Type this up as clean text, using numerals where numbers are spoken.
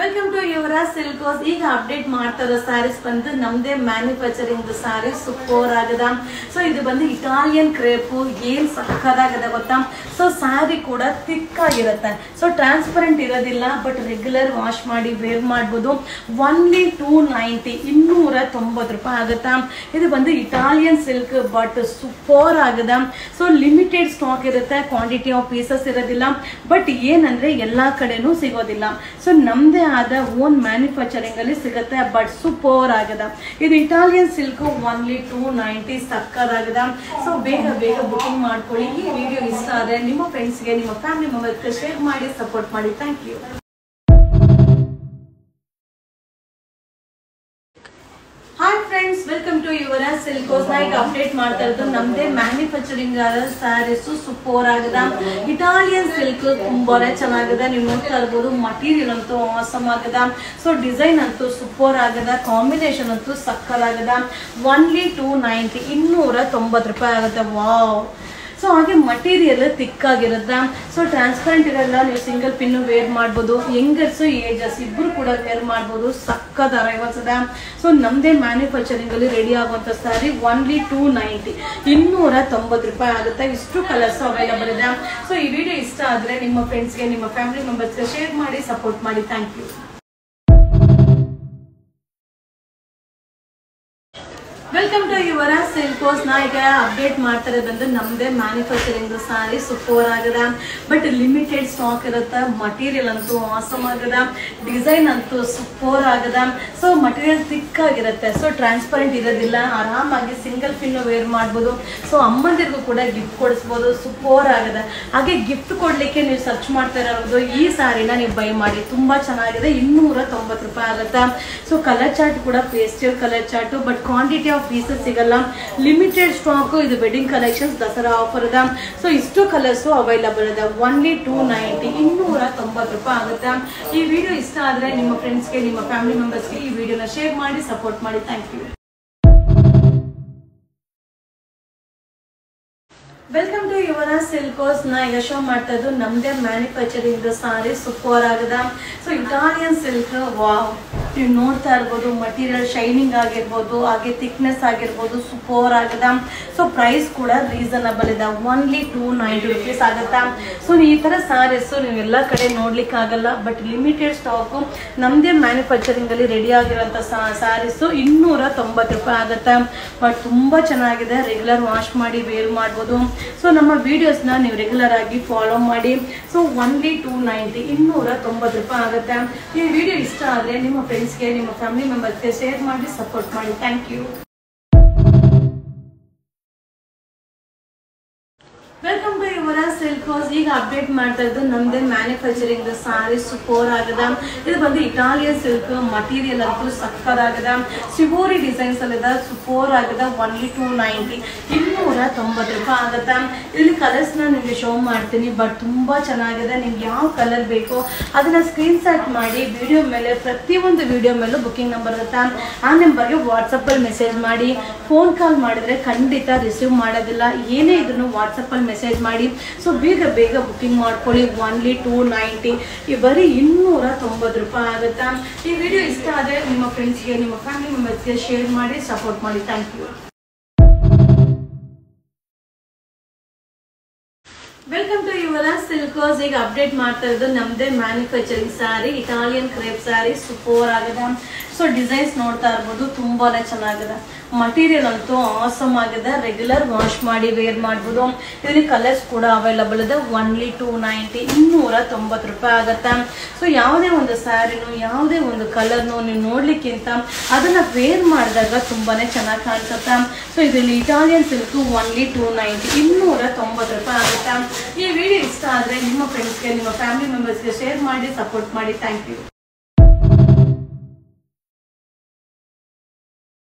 Welcome to Yuvraj silks. ಈಗ update ಮಾಡ್ತಾ ಇರೋ ಸ್ಯಾರೀಸ್ ಬಂದು ನಮ್ದೇ ಮ್ಯಾನುಫ್ಯಾಕ್ಚರಿಂಗ್ ಸ್ಯಾರೀಸ್ ಸೂಪರ್ ಆಗದ. ಸೊ ಇದು ಬಂದು ಇಟಾಲಿಯನ್ ಕ್ರೇಪ್, ಏನ್ ಸಕ್ಕದಾಗದ ಗೊತ್ತಾ. ಸೊ ಸ್ಯಾರಿ ಕೂಡ ಥಿಕ್ ಆಗಿರುತ್ತೆ. ಸೊ ಟ್ರಾನ್ಸ್ಪರೆಂಟ್ ಇರೋದಿಲ್ಲ, ಬಟ್ ರೆಗ್ಯುಲರ್ ವಾಶ್ ಮಾಡಿ ವೇರ್ ಮಾಡ್ಬೋದು. ಓನ್ಲಿ 290 290 ರೂಪಾಯಿ ಆಗುತ್ತಾ. ಇದು ಬಂದು ಇಟಾಲಿಯನ್ ಸಿಲ್ಕ್, ಬಟ್ ಸೂಪರ್ ಆಗದ. ಸೊ ಲಿಮಿಟೆಡ್ ಸ್ಟಾಕ್ ಇರುತ್ತೆ, ಕ್ವಾಂಟಿಟಿ ಆಫ್ ಪೀಸಸ್ ಇರೋದಿಲ್ಲ. ಬಟ್ ಏನಂದ್ರೆ ಎಲ್ಲಾ ಕಡೆನೂ ಸಿಗೋದಿಲ್ಲ. ಸೊ ನಮ್ದೇ ಆದ ಓನ್ ಮ್ಯಾನುಫ್ಯಾಕ್ಚರಿಂಗ್ ಅಲ್ಲಿ ಸಿಗುತ್ತೆ, ಬಟ್ ಸೂಪರ್ ಆಗದ. ಇದು ಇಟಾಲಿಯನ್ ಸಿಲ್ಕ್, ಓನ್ಲಿ 290 ಸಕ್ಕದಾಗದ. ಸೊ ಬೇಗ ಬೇಗ ಬುಕಿಂಗ್ ಮಾಡ್ಕೊಳ್ಳಿ. ಈ ವಿಡಿಯೋ ಇಷ್ಟ ಆದ್ರೆ ನಿಮ್ಮ ಫ್ರೆಂಡ್ಸ್ಗೆ, ನಿಮ್ಮ ಫ್ಯಾಮಿಲಿ ಮೆಂಬರ್ಸ್ಗೆ ಶೇರ್ ಮಾಡಿ, ಸಪೋರ್ಟ್ ಮಾಡಿ. Thank you. Hi friends, welcome to Yuvraj silks. ಈಗ ಅಪ್ಡೇಟ್ ಮಾಡ್ತಾ ಇರೋದು ನಮ್ದೇ ಮ್ಯಾನುಫ್ಯಾಕ್ಚರಿಂಗ್ ಆದ ಸ್ಯಾರೀಸ್ ಸೂಪರ್ ಆಗದ. ಇಟಾಲಿಯನ್ ಸಿಲ್ಕ್ ತುಂಬಾನೇ ಚೆನ್ನಾಗಿದೆ. ನೀವು ನೋಡ್ತಾ ಇರ್ಬೋದು, ಮಟೀರಿಯಲ್ ಅಂತೂ ಆಸಮ್ ಆಗದ. ಸೊ ಡಿಸೈನ್ ಅಂತೂ ಸೂಪರ್ ಆಗದ, ಕಾಂಬಿನೇಷನ್ ಅಂತೂ ಸಕ್ಕದಾಗದ. ಓನ್ಲಿ 290 290 ರೂಪಾಯಿ ಆಗುತ್ತೆ. ವಾವ್. ಸೊ ಹಾಗೆ ಮಟೀರಿಯಲ್ ಥಿಕ್ ಆಗಿರುತ್ತೆ. ಸೊ ಟ್ರಾನ್ಸ್ಪರೆಂಟ್ ಇರಲ್ಲ, ನೀವು ಸಿಂಗಲ್ ಪಿನ್ ವೇರ್ ಮಾಡ್ಬೋದು. ಯಂಗರ್ಸ್ ಏಜಸ್ ಇಬ್ರು ಕೂಡ ವೇರ್ ಮಾಡ್ಬೋದು. ಸಕ್ಕದ ಅರೈವಲ್ಸದ. ಸೊ ನಮ್ದೇ ಮ್ಯಾನುಫ್ಯಾಕ್ಚರಿಂಗ್ ಅಲ್ಲಿ ರೆಡಿ ಆಗುವಂತ ಸ್ಯಾರಿ ಓನ್ಲಿ 290 290 ರೂಪಾಯಿ ಆಗುತ್ತೆ. ಇಷ್ಟು ಕಲರ್ಸ್ ಅವೈಲಬಲ್ ಇದೆ. ಸೊ ಈ ವಿಡಿಯೋ ಇಷ್ಟ ಆದ್ರೆ ನಿಮ್ಮ ಫ್ರೆಂಡ್ಸ್ಗೆ, ನಿಮ್ಮ ಫ್ಯಾಮಿಲಿ ಮೆಂಬರ್ಸ್ಗೆ ಶೇರ್ ಮಾಡಿ, ಸಪೋರ್ಟ್ ಮಾಡಿ. Thank you. Welcome to Yuvraj silks. ನಾ ಈಗ ಅಪ್ಡೇಟ್ ಮಾಡ್ತಾರೆ ಬಂದು ನಮ್ದೇ ಮ್ಯಾನುಫ್ಯಾಕ್ಚರಿಂಗ್ ಸಾರಿ ಸೂಪರ್ ಆಗದ. ಬಟ್ ಲಿಮಿಟೆಡ್ ಸ್ಟಾಕ್ ಇರುತ್ತೆ. ಮಟೀರಿಯಲ್ ಅಂತೂ ಆಸಮ್ ಆಗದ, ಡಿಸೈನ್ ಅಂತೂ ಸೂಪರ್ ಆಗದ. ಸೊ ಮಟೀರಿಯಲ್ ಥಿಕ್ ಆಗಿರುತ್ತೆ. ಸೊ ಟ್ರಾನ್ಸ್ಪರೆಂಟ್ ಇರೋದಿಲ್ಲ, ಆರಾಮಾಗಿ ಸಿಂಗಲ್ ಪಿನ್ ವೇರ್ ಮಾಡ್ಬೋದು. ಸೊ ಅಮ್ಮಂದಿರ್ಗೂ ಕೂಡ ಗಿಫ್ಟ್ ಕೊಡಿಸ್ಬೋದು. ಸೂಪರ್ ಆಗದ. ಹಾಗೆ ಗಿಫ್ಟ್ ಕೊಡ್ಲಿಕ್ಕೆ ನೀವು ಸರ್ಚ್ ಮಾಡ್ತಾ ಇರೋದು ಈ ಸಾರಿನ ನೀವು ಬೈ ಮಾಡಿ. ತುಂಬಾ ಚೆನ್ನಾಗಿದೆ. 290 ರೂಪಾಯಿ ಆಗುತ್ತೆ. ಸೊ ಕಲರ್ ಚಾರ್ಟ್ ಕೂಡ pastel colour chart, but quantity of pieces ಸಿಗಲ್ಲ. Limited stock. ಇದು ವೆಡ್ಡಿಂಗ್ ಕಲೆಕ್ಷನ್ಸ್, ದಸರಾ ಆಫರ್ ಅದ. ಸೊ ಇಷ್ಟು ಕಲರ್ಸ್ ಅವೈಲಬಲ್ ಇದೆ. ಓನ್ಲಿ 290 290 ರೂಪಾಯಿ ಆಗುತ್ತೆ. ಈ ವಿಡಿಯೋ ಇಷ್ಟ ಆದ್ರೆ ನಿಮ್ಮ ಫ್ರೆಂಡ್ಸ್ಗೆ, ನಿಮ್ಮ ಫ್ಯಾಮಿಲಿ ಮೆಂಬರ್ಸ್ಗೆ ಈ ವಿಡಿಯೋನ ಶೇರ್ ಮಾಡಿ, ಸಪೋರ್ಟ್ ಮಾಡಿ. Thank you. Welcome to Yuvraj silks. ನಾ ಈಗ ಶೋ ಮಾಡ್ತಾ ಇದ್ದು ನಮ್ದೇ ಮ್ಯಾನುಫ್ಯಾಕ್ಚರಿಂಗ್ ಸಾರಿ ಸೂಪರ್ ಆಗದ. So Italian silk, wow. ನೀವು ನೋಡ್ತಾ ಇರ್ಬೋದು, ಮಟೀರಿಯಲ್ ಶೈನಿಂಗ್ ಆಗಿರ್ಬೋದು, ಹಾಗೆ ಥಿಕ್ನೆಸ್ ಆಗಿರ್ಬೋದು, ಸೂಪರ್ ಆಗದ. ಸೊ ಪ್ರೈಸ್ ಕೂಡ ರೀಸನಬಲ್ ಇದೆ. ಓನ್ಲಿ 290 ರೂಪೀಸ್ ಆಗುತ್ತಾ. ಸೊ ಈ ತರ ಸಾರೀಸ್ ನೀವು ಎಲ್ಲ ಕಡೆ ನೋಡ್ಲಿಕ್ಕೆ ಆಗಲ್ಲ, ಬಟ್ ಲಿಮಿಟೆಡ್ ಸ್ಟಾಕ್. ನಮ್ದೇ ಮ್ಯಾನುಫ್ಯಾಕ್ಚರಿಂಗ್ ಅಲ್ಲಿ ರೆಡಿ ಆಗಿರೋಂಥ ಸಾರೀಸ್ 290 ರೂಪಾಯಿ ಆಗುತ್ತೆ. ಬಟ್ ತುಂಬಾ ಚೆನ್ನಾಗಿದೆ. ರೆಗ್ಯುಲರ್ ವಾಶ್ ಮಾಡಿ ವೇರ್ ಮಾಡ್ಬೋದು. ಸೊ ನಮ್ಮ ವಿಡಿಯೋಸ್ನ ನೀವು ರೆಗ್ಯುಲರ್ ಆಗಿ ಫಾಲೋ ಮಾಡಿ. ಸೊ ಓನ್ಲಿ 290 290 ರೂಪಾಯಿ ಆಗುತ್ತೆ. ಈ ವಿಡಿಯೋ ಇಷ್ಟ ಆದರೆ ನಿಮ್ಮ ಫ್ರೆಂಡ್ಸ್ಗೆ, ನಿಮ್ಮ ಫ್ಯಾಮಿಲಿ ಮೆಂಬರ್ಸ್ಗೆ ಶೇರ್ ಮಾಡಿ, ಸಪೋರ್ಟ್ ಮಾಡಿ. Thank you. Welcome to Yuvraj silks. ಈಗ ಅಪ್ಡೇಟ್ ಮಾಡ್ತಾ ಇದ್ದು ನಮ್ದೇ ಮ್ಯಾನುಫ್ಯಾಕ್ಚರಿಂಗ್ ಸಾರಿ ಸೂಪರ್ ಆಗದ. ಇದು ಬಂದು ಇಟಾಲಿಯನ್ ಸಿಲ್ಕ್, ಮಟೀರಿಯಲ್ ಅಂತೂ ಸಕ್ಕದಾಗದ. ಶಿವೋರಿ ಡಿಸೈನ್ಸ್ ಅಲ್ಲಿದೆ, ಸೂಪರ್ ಆಗದ. ಓನ್ಲಿ 290 290 ರೂಪಾಯಿ ಆಗುತ್ತಾ. ಇಲ್ಲಿ ಕಲರ್ಸ್ ನ ನಿಮಗೆ ಶೋ ಮಾಡ್ತೀನಿ, ಬಟ್ ತುಂಬಾ ಚೆನ್ನಾಗಿದೆ. ನಿಮ್ಗೆ ಯಾವ ಕಲರ್ ಬೇಕೋ ಅದನ್ನ ಸ್ಕ್ರೀನ್ ಶಾಟ್ ಮಾಡಿ ವಿಡಿಯೋ ಮೇಲೆ, ಪ್ರತಿಯೊಂದು ವಿಡಿಯೋ ಮೇಲೂ ಬುಕಿಂಗ್ ನಂಬರ್ ಇರುತ್ತೆ. ಆ ನಂಬರ್ಗೆ ವಾಟ್ಸಪ್ ಅಲ್ಲಿ ಮೆಸೇಜ್ ಮಾಡಿ. ಫೋನ್ ಕಾಲ್ ಮಾಡಿದ್ರೆ ಖಂಡಿತ ರಿಸೀವ್ ಮಾಡೋದಿಲ್ಲ. ಏನೇ ಇದನ್ನು ವಾಟ್ಸಪ್ ಅಲ್ಲಿ ಮೆಸೇಜ್ ಮಾಡಿ. ಸೊ ಬೇಗ ಬೇಗ ಬುಕಿಂಗ್ ಮಾಡ್ಕೊಳ್ಳಿ. ಓನ್ಲಿ 290 ಬರೀ 290 ರೂಪಾಯಿ ಆಗುತ್ತಾ. ಈ ವಿಡಿಯೋ ಇಷ್ಟ ಆದರೆ ನಿಮ್ಮ ಫ್ರೆಂಡ್ಸ್ಗೆ, ನಿಮ್ಮ ಫ್ಯಾಮಿಲಿ ಮೆಂಬರ್ಸ್ಗೆ ಶೇರ್ ಮಾಡಿ, ಸಪೋರ್ಟ್ ಮಾಡಿ. Thank you. Welcome to Yuvraj silks. ಈಗ ಅಪ್ಡೇಟ್ ಮಾಡ್ತಾ ಇರೋದು ನಮ್ದೇ manufacturing saree, Italian crepe saree super ಆಗದ. ಸೊ ಡಿಸೈನ್ಸ್ ನೋಡ್ತಾ ಇರ್ಬೋದು, ತುಂಬಾನೇ ಚೆನ್ನಾಗಿದೆ. ಮಟೀರಿಯಲ್ ಅಂತೂ ಆಸಮ್ ಆಗಿದೆ. ರೆಗ್ಯುಲರ್ ವಾಶ್ ಮಾಡಿ ವೇರ್ ಮಾಡ್ಬೋದು. ಇದರಲ್ಲಿ ಕಲರ್ಸ್ ಕೂಡ ಅವೈಲಬಲ್ ಇದೆ. ಓನ್ಲಿ 290 290 ರೂಪಾಯಿ ಆಗುತ್ತೆ. ಸೊ ಯಾವುದೇ ಒಂದು ಸ್ಯಾರಿನು, ಯಾವುದೇ ಒಂದು ಕಲರ್ನು ನೀವು ನೋಡ್ಲಿಕ್ಕಿಂತ ಅದನ್ನ ವೇರ್ ಮಾಡಿದಾಗ ತುಂಬಾನೇ ಚೆನ್ನಾಗಿ ಕಾಣಿಸುತ್ತೆ. ಸೊ ಇದರಲ್ಲಿ ಇಟಾಲಿಯನ್ ಸಿಲ್ಕ್ ಓನ್ಲಿ 290 290 ರೂಪಾಯಿ ಆಗುತ್ತೆ. ಈ ವಿಡಿಯೋ ಇಷ್ಟ ಆದರೆ ನಿಮ್ಮ ಫ್ರೆಂಡ್ಸ್ಗೆ, ನಿಮ್ಮ ಫ್ಯಾಮಿಲಿ ಮೆಂಬರ್ಸ್ಗೆ ಶೇರ್ ಮಾಡಿ, ಸಪೋರ್ಟ್ ಮಾಡಿ. Thank you.